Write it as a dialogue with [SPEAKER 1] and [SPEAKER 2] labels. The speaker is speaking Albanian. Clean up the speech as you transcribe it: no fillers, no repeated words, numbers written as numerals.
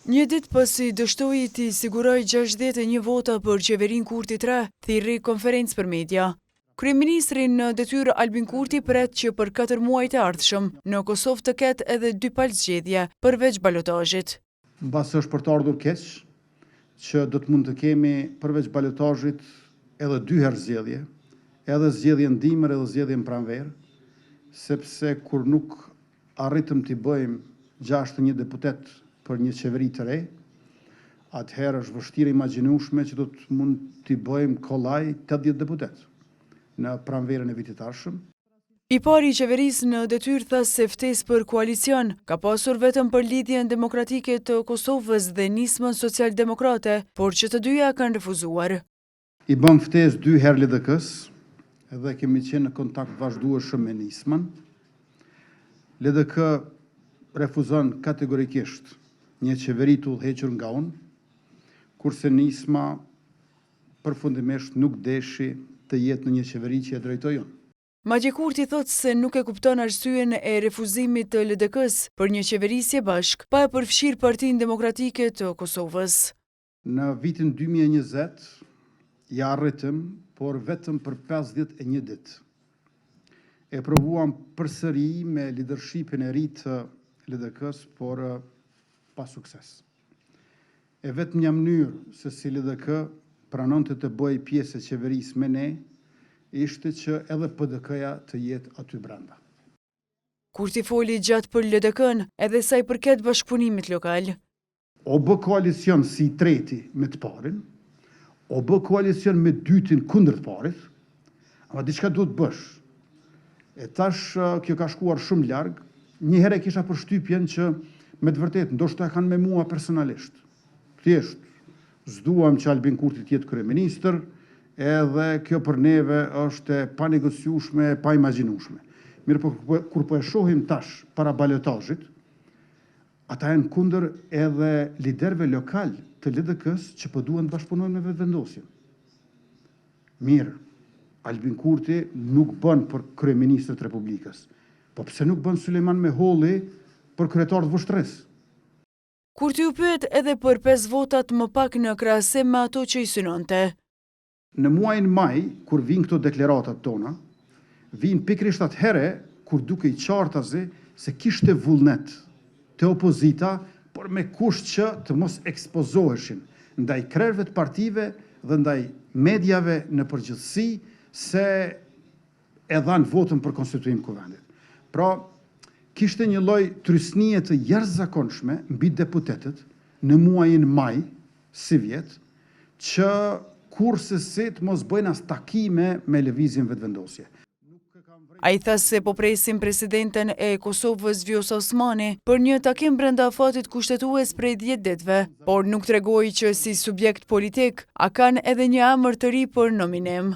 [SPEAKER 1] Një ditë pasi dështoi t'i siguroj 61 vota për qeverin Kurti 3, thirri konferencë për media. Kryeministrin në detyrë Albin Kurti pret që për 4 muajt e ardhshëm në Kosovë të ketë edhe 2 palë zgjedhje përveç balotazhit.
[SPEAKER 2] Mbas është për të ardhur keq që do të mund të kemi përveç balotazhit edhe 2 herë zgjedhje, edhe zgjedhjen dimër edhe zgjedhjen pranverë, sepse kur nuk arritëm t'i bëjmë 61 deputet për një qeveri të re, atëherë është vështirë imagjinueshme që do të mund t'i bëjmë kollaj 80 deputet në pranverën e vitit ardhshëm.
[SPEAKER 1] I pari i qeverisë në detyrë tha se ftesë për koalicion ka pasur vetëm për lidhjen demokratike të Kosovës dhe nismën social-demokrate, por që të dyja kanë refuzuar.
[SPEAKER 2] I bëm ftesë 2 herë LDK-s, edhe kemi qenë në kontakt vazhdueshëm me nismën. LDK refuzon kategorikisht një qeveri të udhëhequr nga unë, kurse nisma përfundimisht nuk deshi të jetë në një qeveri që e drejtoj unë.
[SPEAKER 1] Madje Kurti thotë se nuk e kupton arsyen e refuzimit të LDK-s për një qeverisje bashk, pa e përfshirë Partinë Demokratike të Kosovës.
[SPEAKER 2] Në vitin 2020, ja arritëm, por vetëm për 51 ditë. E provuam përsëri me lidershipin e ri të LDK-s, por pa sukses. E vetëm një mënyrë se si LDK pranonte të bëjë pjesë e qeverisë me ne, ishte që edhe PDK-ja të jetë aty brenda.
[SPEAKER 1] Kurti foli gjatë për LDK-n edhe sa i përket bashkëpunimit lokal.
[SPEAKER 2] O bë koalicion si i treti me të parin, o bë koalicion me dytin kundër të parit, ama diçka duhet bësh. E tash kjo ka shkuar shumë larg. Një herë kisha përshtypjen që me të vërtetë ndoshta e kanë me mua personalisht. Thjesht s'duam që Albin Kurti të jetë kryeministër, edhe kjo për neve është e panegociueshme, e pa imagjinueshme. Mirë, po kur po e shohim tash para balotazhit, ata janë kundër edhe liderëve lokal të LDK-s që po duan të bashkëpunojnë me vetëvendosjen. Mirë, Albin Kurti nuk bën për kryeministër të Republikës, po pse nuk bën Sulejman Meholli për kryetar të Vushtrrisë?
[SPEAKER 1] Kurti u pyet edhe për 5 votat më pak në krahasim me ato që i synonte.
[SPEAKER 2] Në muajin maj, kur vinë këto deklaratat tona, vinë pikrisht atëhere kur duke i qartazi se kishte vullnet të opozita, por me kusht që të mos ekspozoheshin ndaj krerëve të partive dhe ndaj medjave në përgjithësi se e dhanë votën për konstituim kuvendit. Pra, kishte një lloj trysnie të jashtëzakonshme mbi deputetët në muajin maj, si vjet, që kurse si të mos bëjnë as takime me lëvizjen vetëvendosje.
[SPEAKER 1] Ai tha se po presim presidenten e Kosovës Vjosa Osmani për një takim brenda fatit kushtetues prej 10 ditëve, por nuk tregoi që si subjekt politik a kanë edhe një emër të ri për nominim.